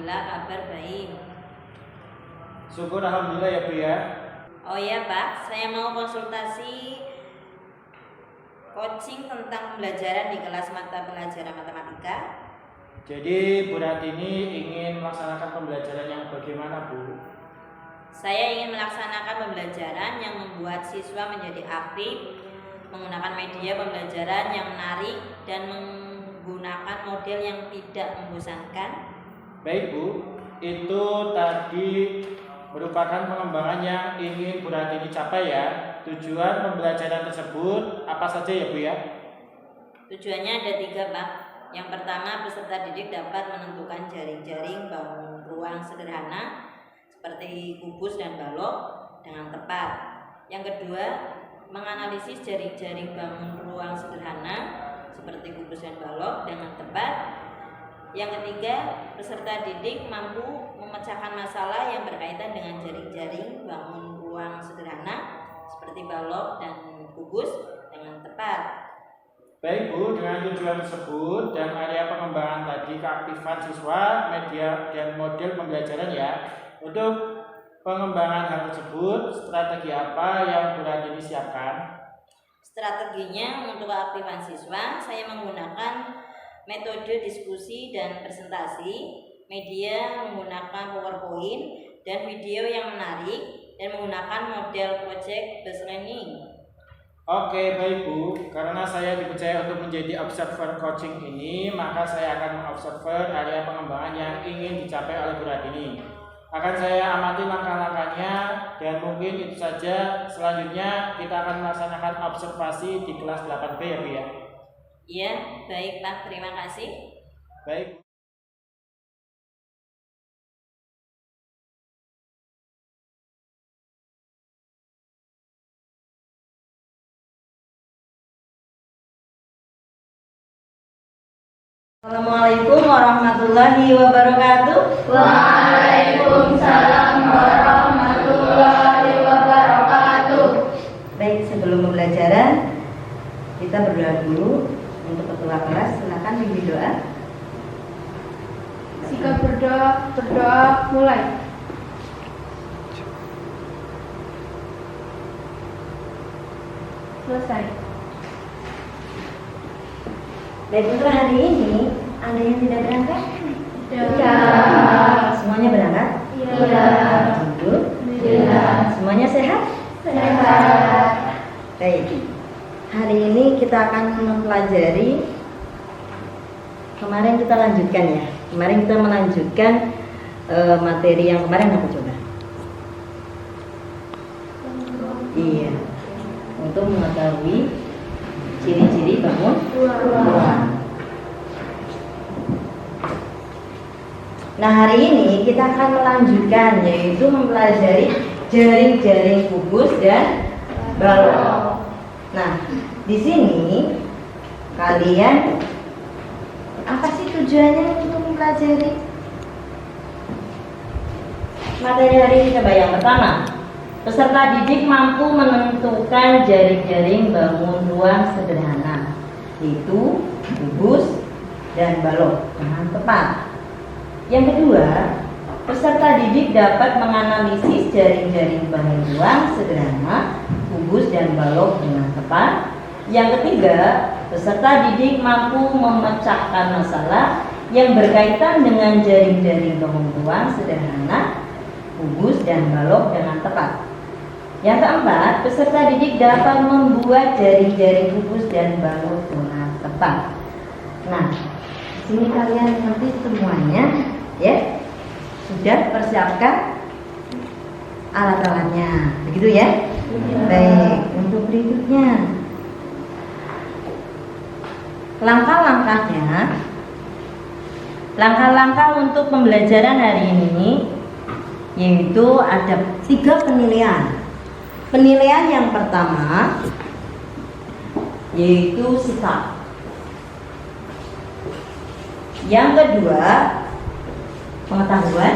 Alhamdulillah kabar baik. Syukur alhamdulillah ya Bu ya. Oh iya Pak, saya mau konsultasi coaching tentang pembelajaran di kelas mata pelajaran matematika. Jadi Bu Ratini ingin melaksanakan pembelajaran yang bagaimana Bu? Saya ingin melaksanakan pembelajaran yang membuat siswa menjadi aktif, menggunakan media pembelajaran yang menarik dan menggunakan model yang tidak membosankan. Baik Bu, itu tadi merupakan pengembangan yang ingin Bu Ratini capai ya. Tujuan pembelajaran tersebut apa saja ya Bu ya? Tujuannya ada 3 Pak. Yang pertama, peserta didik dapat menentukan jaring-jaring bangun ruang sederhana seperti kubus dan balok dengan tepat. Yang kedua, menganalisis jaring-jaring bangun ruang sederhana seperti kubus dan balok dengan tepat. Yang ketiga, peserta didik mampu memecahkan masalah yang berkaitan dengan jaring-jaring bangun ruang sederhana seperti balok dan kubus dengan tepat. Baik Bu, dengan tujuan tersebut dan area pengembangan tadi keaktifan siswa, media dan model pembelajaran ya. Untuk pengembangan hal tersebut, strategi apa yang Bu Ratini siapkan? Strateginya untuk keaktifan siswa, saya menggunakan metode diskusi dan presentasi, media menggunakan PowerPoint dan video yang menarik, dan menggunakan model project based learning. Oke baik Bu, karena saya dipercaya untuk menjadi observer coaching ini, maka saya akan mengobserver area pengembangan yang ingin dicapai oleh Bu Ratini. Akan saya amati langkah-langkahnya dan mungkin itu saja. Selanjutnya kita akan melaksanakan observasi di kelas 8B ya Bu ya. Iya, baik Pak, terima kasih. Baik. Assalamualaikum warahmatullahi wabarakatuh. Waalaikumsalam warahmatullahi wabarakatuh. Baik, sebelum pembelajaran kita berdoa dulu. Untuk ketua kelas, silakan bimbing doa. Jika berdoa mulai. Selesai. Baik, untuk hari ini ada yang tidak berangkat? Iya. Semuanya berangkat? Iya. Alhamdulillah. Iya. Semuanya sehat? Sehat. Baik. Hari ini kita akan mempelajari. Kemarin kita lanjutkan ya. Kemarin kita melanjutkan materi yang kemarin apa coba? Iya. Untuk mengetahui ciri-ciri bangun ruang. Nah, hari ini kita akan melanjutkan, yaitu mempelajari jaring-jaring kubus dan balok. Nah, di sini kalian apa sih tujuannya untuk mempelajari materi hari ini? Coba yang pertama, peserta didik mampu menentukan jaring-jaring bangun ruang sederhana, yaitu kubus dan balok dengan tepat. Yang kedua, peserta didik dapat menganalisis jaring-jaring bangun ruang sederhana, kubus dan balok dengan tepat. Yang ketiga, peserta didik mampu memecahkan masalah yang berkaitan dengan jaring-jaring bangun ruang sederhana, kubus dan balok dengan tepat. Yang keempat, peserta didik dapat membuat jaring-jaring kubus dan balok dengan tepat. Nah, di sini kalian nanti semuanya ya sudah persiapkan alat-alatnya, begitu ya? Baik, untuk berikutnya langkah-langkah untuk pembelajaran hari ini, yaitu ada 3 penilaian. Penilaian yang pertama yaitu sikap. Yang kedua pengetahuan.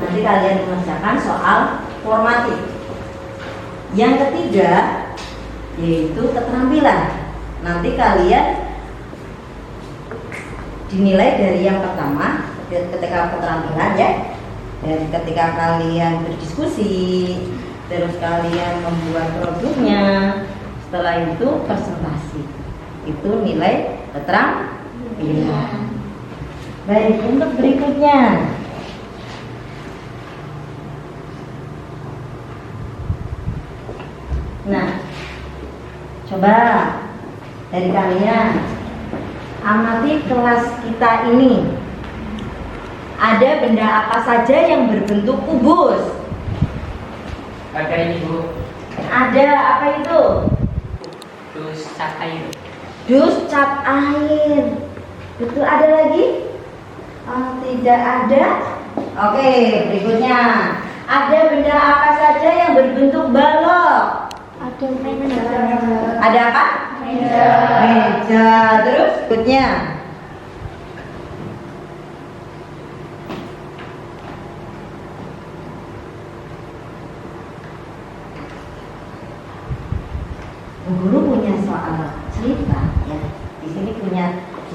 Nanti kalian mengerjakan soal formatif. Yang ketiga yaitu keterampilan. Nanti kalian dinilai dari yang pertama ketika keterampilan ya. Dan ketika kalian berdiskusi, terus kalian membuat produknya, setelah itu presentasi. Itu nilai keterampilan. Baik, untuk berikutnya. Nah, coba dari kalian amati kelas kita ini. Ada benda apa saja yang berbentuk kubus? Ada ini Bu, Ada apa itu? dus cat air. Dus cat air. Betul, ada lagi? Oh, tidak ada. Oke, berikutnya. Ada benda apa saja yang berbentuk balok? Ada meja. Ada apa? Meja. Meja. Terus berikutnya. Bu Guru punya soal cerita ya. Di sini Bu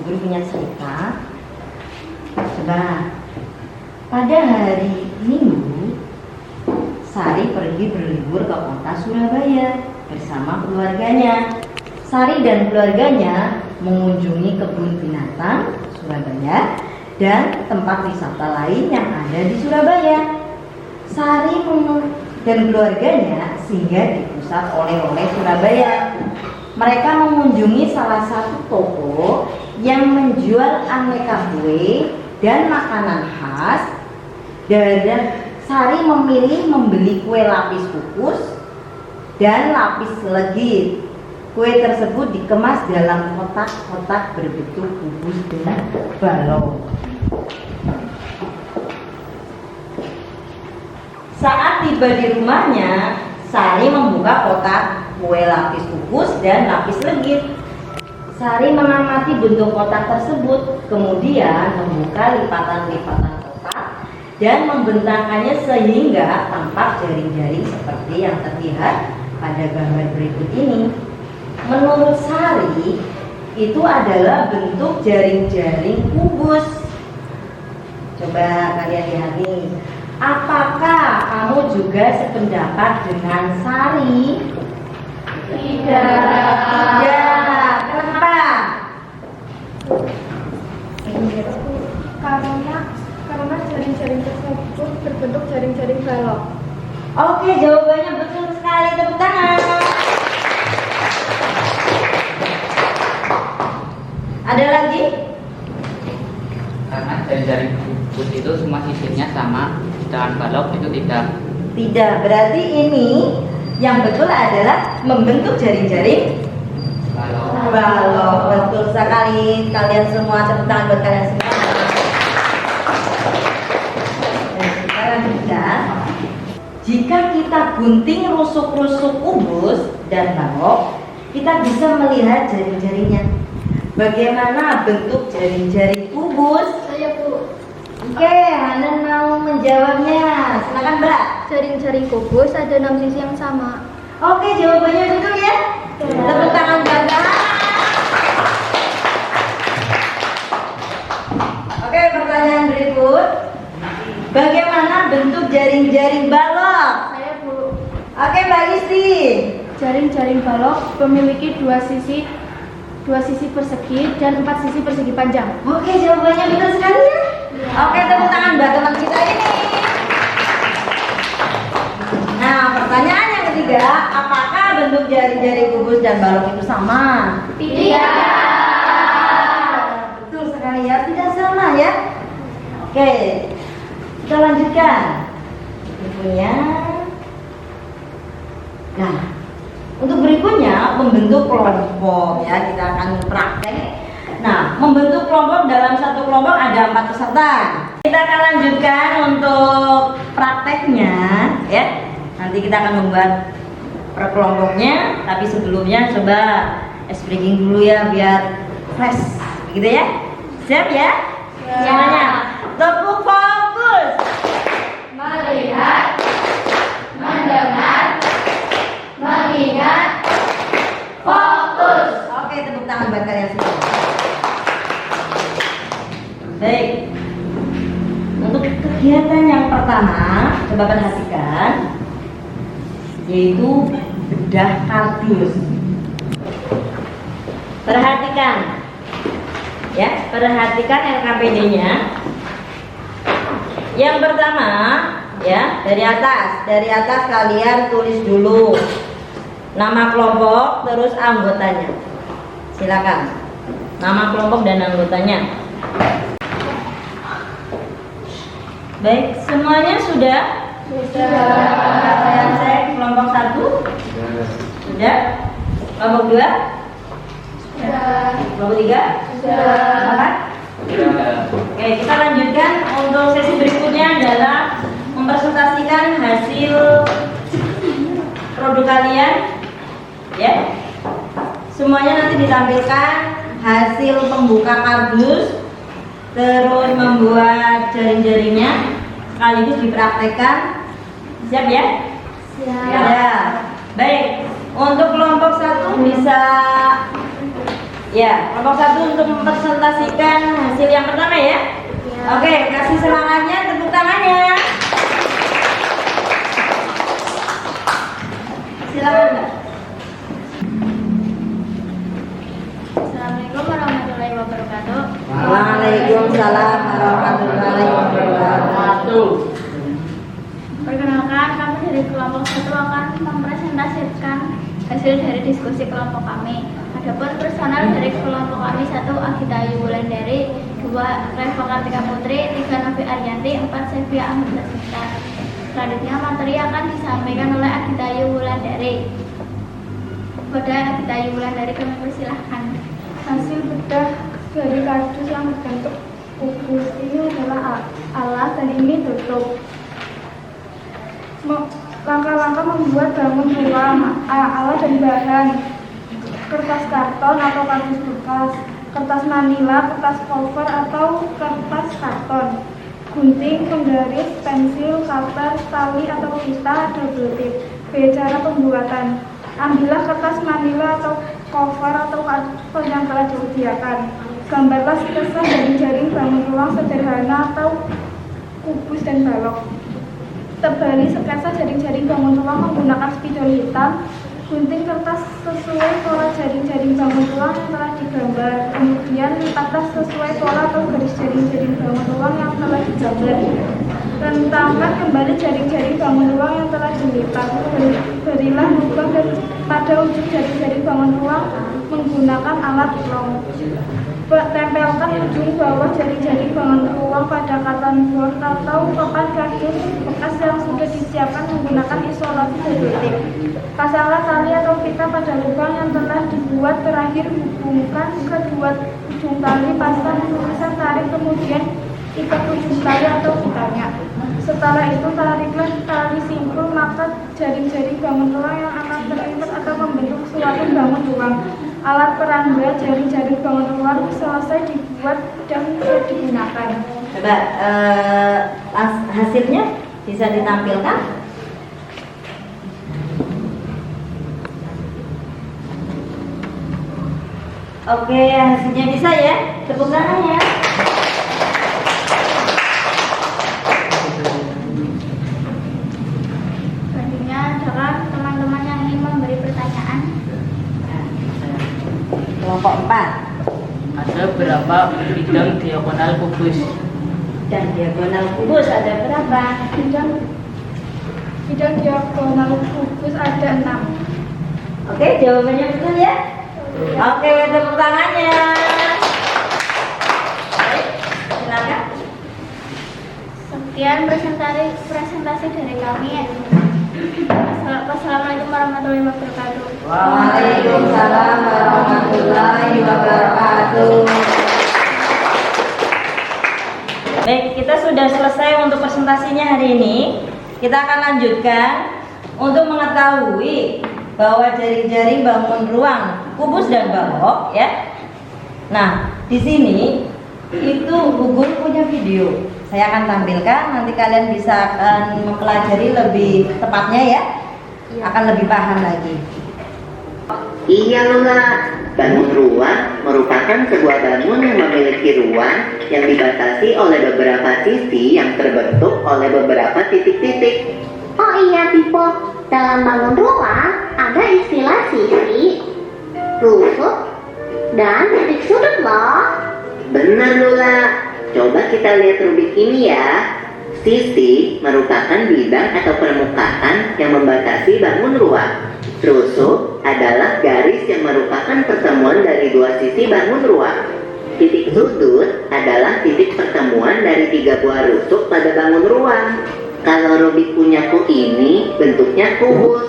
Guru punya cerita. Coba. Pada hari Minggu, Sari pergi berlibur ke kota Surabaya bersama keluarganya. Sari dan keluarganya mengunjungi kebun binatang Surabaya dan tempat wisata lain yang ada di Surabaya. Sari dan keluarganya singgah di pusat oleh-oleh Surabaya. Mereka mengunjungi salah satu toko yang menjual aneka kue dan makanan khas. Dan Sari memilih membeli kue lapis kukus dan lapis legit. Kue tersebut dikemas dalam kotak-kotak berbentuk kubus dengan balok. Saat tiba di rumahnya, Sari membuka kotak kue lapis kukus dan lapis legit. Sari mengamati bentuk kotak tersebut, kemudian membuka lipatan-lipatan kotak dan membentangkannya sehingga tampak jaring-jaring seperti yang terlihat pada gambar berikut ini. Menurut Sari, itu adalah bentuk jaring-jaring kubus. Coba kalian lihat nih. Apakah kamu juga sependapat dengan Sari? Tidak. Tidak. Kenapa? Karena jaring-jaring tersebut berbentuk jaring-jaring balok. Oke, jawabannya betul sekali. Tepuk tangan. Ada lagi? Karena jari-jari kubus itu semua sisinya sama, sedangkan balok itu tidak. Tidak. Berarti ini yang betul adalah membentuk jaring-jaring Balok. balok. Betul sekali. Kalian semua, tepuk tangan buat kalian semua. Dan sekarang jika kita gunting rusuk-rusuk kubus dan balok, kita bisa melihat jaring-jaringnya. Bagaimana bentuk jaring-jaring kubus? Saya Bu. Oke, Hanan mau menjawabnya. Silakan Mbak. Jaring-jaring kubus ada 6 sisi yang sama. Oke, jawabannya betul ya. Tepuk tangan Mbak. Oke, pertanyaan berikut. Bagaimana bentuk jaring-jaring balok? Saya Bu. Oke, Mbak Isti. Jaring-jaring balok memiliki dua sisi persegi dan 4 sisi persegi panjang. Oke, jawabannya betul sekali ya. Oke, tepuk tangan buat teman kita ini. Nah, pertanyaan yang ketiga, apakah bentuk jari-jari kubus dan balok itu sama? Tidak. Betul sekali ya, tidak sama ya. Oke, kita lanjutkan. Berikutnya. Nah, untuk berikutnya membentuk kelompok ya, kita akan praktek. Nah, membentuk kelompok dalam satu kelompok ada 4 peserta. Kita akan lanjutkan untuk prakteknya ya. Nanti kita akan membuat per kelompoknya, tapi sebelumnya coba ice breaking dulu ya biar fresh, begitu ya. Siap ya? Semuanya tepuk fokus. Melihat, mendengar, mengingat, fokus. Oke, tepuk tangan buat kalian semua. Baik. untuk kegiatan yang pertama, coba perhatikan, yaitu bedah kardus. Perhatikan, ya, perhatikan LKPD-nya. Yang pertama, ya, dari atas kalian tulis dulu nama kelompok, terus anggotanya. Silakan, nama kelompok dan anggotanya. Baik, semuanya sudah? Saya cek kelompok 1. Sudah? Kelompok 2? Kelompok 3? Kelompok 4? Oke, kita lanjutkan. Untuk sesi berikutnya adalah mempresentasikan hasil produk kalian. Ya. Semuanya nanti ditampilkan hasil pembuka kardus, terus membuat jaring-jaringnya, sekaligus dipraktekkan. Siap ya? Siap. Ya. Baik. Untuk kelompok 1 bisa, ya, kelompok 1 untuk mempresentasikan hasil yang pertama ya. Oke, kasih semangatnya, tepuk tangannya. Silakan, Mbak. Assalamualaikum warahmatullahi wabarakatuh. Waalaikumsalam warahmatullahi wabarakatuh. Perkenalkan, kami dari kelompok 1 akan mempresentasikan hasil dari diskusi kelompok kami. Adapun personal dari kelompok kami 1 Agita Ayu Wulandari, 2 Reva Kartika Putri, 3 Novi Aryanti, 4 Sevia Ahmad Lasmita. Selanjutnya materi akan disampaikan oleh Agita Ayu Wulandari. Kepada Agita Ayu Wulandari kami persilahkan. Hasil bedah dari kardus yang berbentuk kubus ini adalah alat dan ini tutup. Langkah-langkah membuat bangun ruang, alat dan bahan: kertas karton atau kardus bekas, kertas manila, kertas cover atau kertas karton, gunting, penggaris, pensil, cutter, tali atau pita, double tip. Cara pembuatan: ambillah kertas manila atau cover atau karton yang telah disediakan. Gambarlah sketsa dari jaring bangun ruang sederhana atau kubus dan balok. Tebali sketsa jaring-jaring bangun ruang menggunakan spidol hitam. Gunting kertas sesuai pola jaring-jaring bangun ruang yang telah digambar. Kemudian lipatlah sesuai pola atau garis jaring-jaring bangun ruang yang telah digambar. Rentangkan kembali jaring-jaring bangun ruang yang telah dilipat. Berilah lubang pada ujung jaring-jaring bangun ruang menggunakan alat long. Tempelkan ujung bawah jaring-jaring bangun ruang pada karton board atau papan kardus bekas yang sudah disiapkan menggunakan isolasi double tip. Pasanglah tali atau pita pada lubang yang telah dibuat. Terakhir, hubungkan kedua ujung tali, pasang tulisan tarik, kemudian ikat ujung tali atau pitanya. Setelah itu tariklah tali simpul, maka jaring-jaring bangun ruang yang akan terlipat atau membentuk suatu bangun ruang. Alat perangga jaring-jaring bangun ruang selesai dibuat dan bisa digunakan. Coba hasilnya bisa ditampilkan. Oke, hasilnya bisa ya. Tepuk tangannya. Selanjutnya adalah teman-teman yang ingin memberi pertanyaan. Kelompok 4. Ada berapa bidang diagonal kubus? Dan diagonal kubus ada berapa? Bidang diagonal kubus ada 6. Oke, jawabannya betul ya. Oke, tepuk tangannya. Baik, silakan. Sekian presentasi dari kami. Wassalamualaikum warahmatullahi wabarakatuh. Waalaikumsalam warahmatullahi wabarakatuh. Baik, kita sudah selesai untuk presentasinya hari ini. Kita akan lanjutkan untuk mengetahui bahwa jaring-jaring bangun ruang kubus dan balok ya. Nah, di sini itu Gugun punya video. Saya akan tampilkan, nanti kalian bisa akan mempelajari lebih tepatnya ya. Akan lebih paham lagi. Iya, Mbak. Bangun ruang merupakan sebuah bangun yang memiliki ruang yang dibatasi oleh beberapa sisi yang terbentuk oleh beberapa titik-titik. Oh iya Pipo, dalam bangun ruang ada istilah sisi, rusuk, dan titik sudut loh. Benar Lula, coba kita lihat rubik ini ya. Sisi merupakan bidang atau permukaan yang membatasi bangun ruang. Rusuk adalah garis yang merupakan pertemuan dari dua sisi bangun ruang. Titik sudut adalah titik pertemuan dari tiga buah rusuk pada bangun ruang. Kalau rubik punyaku ini bentuknya kubus.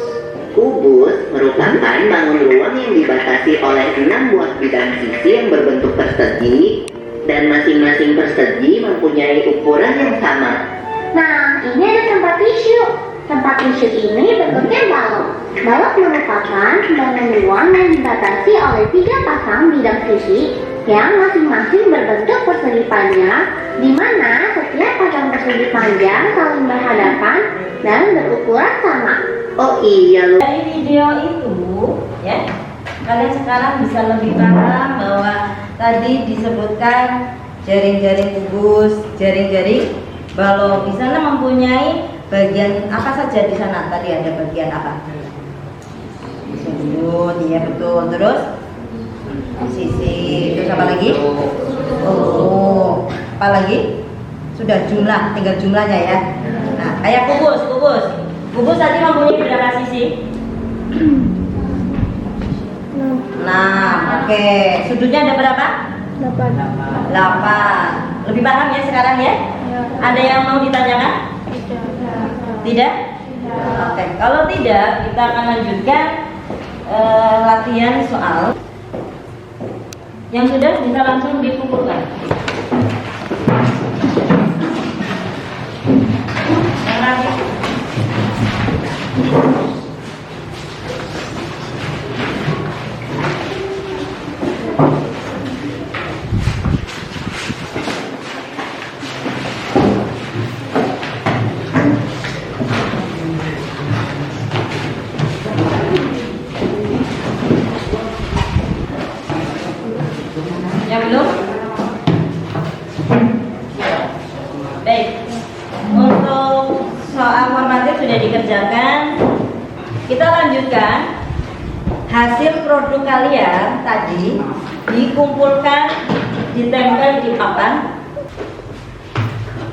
Kubus merupakan bangun ruang yang dibatasi oleh 6 buah bidang sisi yang berbentuk persegi, dan masing-masing persegi mempunyai ukuran yang sama. Nah, ini ada tempat tisu. Tempat tisu ini bentuknya balok. Balok merupakan bangun ruang yang dibatasi oleh 3 pasang bidang sisi yang masing-masing berbentuk persegi panjang, di mana setiap pasang persegi panjang saling berhadapan dan berukuran sama. Oh iya Lula. Dari video itu, ya, kalian sekarang bisa lebih paham bahwa tadi disebutkan jaring-jaring kubus, jaring-jaring balok. Di sana mempunyai bagian apa saja di sana? Tadi ada bagian apa? Sudut, iya betul. Terus sisi, terus apa lagi? Oh, apa lagi? Sudah jumlah, tinggal jumlahnya ya. Nah, kayak kubus. Kubus tadi mempunyai berapa sisi? Nah, oke. Sudutnya ada berapa? 8. Lebih paham ya sekarang ya? Ada yang mau ditanyakan? Tidak? Oke. Kalau tidak, kita akan lanjutkan latihan soal. Yang sudah bisa langsung dikumpulkan. Yang lagi. Yang belum? Baik. Untuk soal formatif sudah dikerjakan. Kita lanjutkan. Hasil produk kalian tadi dikumpulkan, ditempel di papan.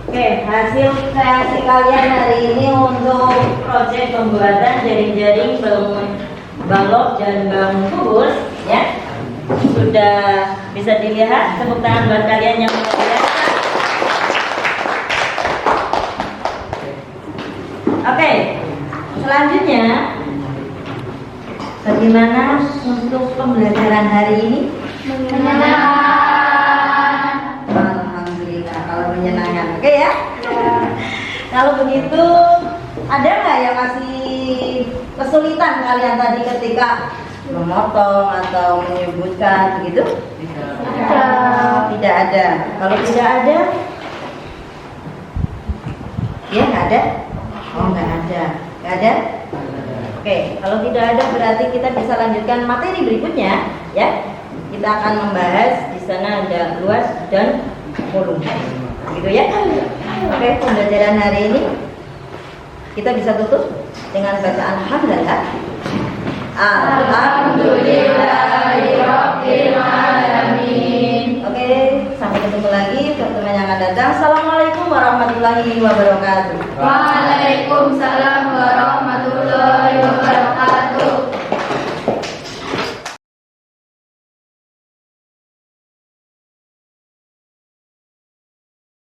Oke, hasil kreasi kalian hari ini untuk proyek pembuatan jaring-jaring bangun balok dan bangun kubus, ya, sudah bisa dilihat. Tepuk tangan buat kalian yang luar biasa. Oke, selanjutnya bagaimana untuk pembelajaran hari ini? Menyenangkan. Alhamdulillah kalau menyenangkan. Oke ya? Kalau begitu, ada nggak yang masih kesulitan kalian tadi ketika memotong atau menyebutkan begitu? Tidak ada. Kalau tidak ada, ya nggak ada. Oh nggak ada. Nggak ada. Oke, kalau tidak ada berarti kita bisa lanjutkan materi berikutnya, ya. Kita akan membahas di sana ada luas dan volume, gitu ya. Oke, pembelajaran hari ini kita bisa tutup dengan bacaan hamdalah. Alhamdulillahirabbil alamin. Oke, sampai ketemu lagi pertemuan yang akan datang. Assalamualaikum warahmatullahi wabarakatuh. Waalaikumsalam warahmatullahi wabarakatuh.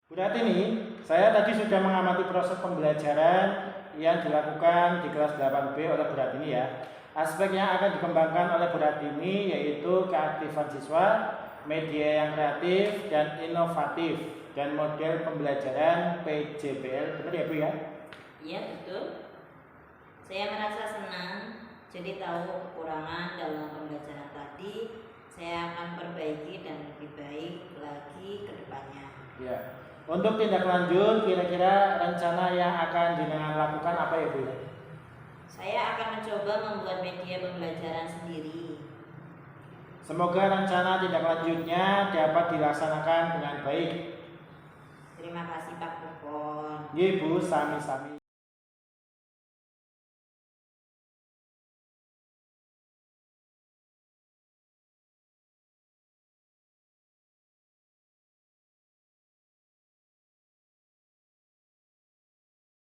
Bu Ratini, saya tadi sudah mengamati proses pembelajaran yang dilakukan di kelas 8B oleh Bu Ratini ya. Aspek yang akan dikembangkan oleh Bu Ratini yaitu keaktifan siswa, media yang kreatif dan inovatif, dan model pembelajaran PJBL. Benar ya Bu ya? Iya betul. Saya merasa senang, jadi tahu kekurangan dalam pembelajaran tadi. Saya akan perbaiki dan lebih baik lagi ke depannya. Ya. Untuk tindak lanjut, kira-kira rencana yang akan jenengan lakukan apa ya Bu? Saya akan mencoba membuat media pembelajaran sendiri. Semoga rencana tindak lanjutnya dapat dilaksanakan dengan baik. Terima kasih Pak Kupon. Nggih Bu, sami-sami.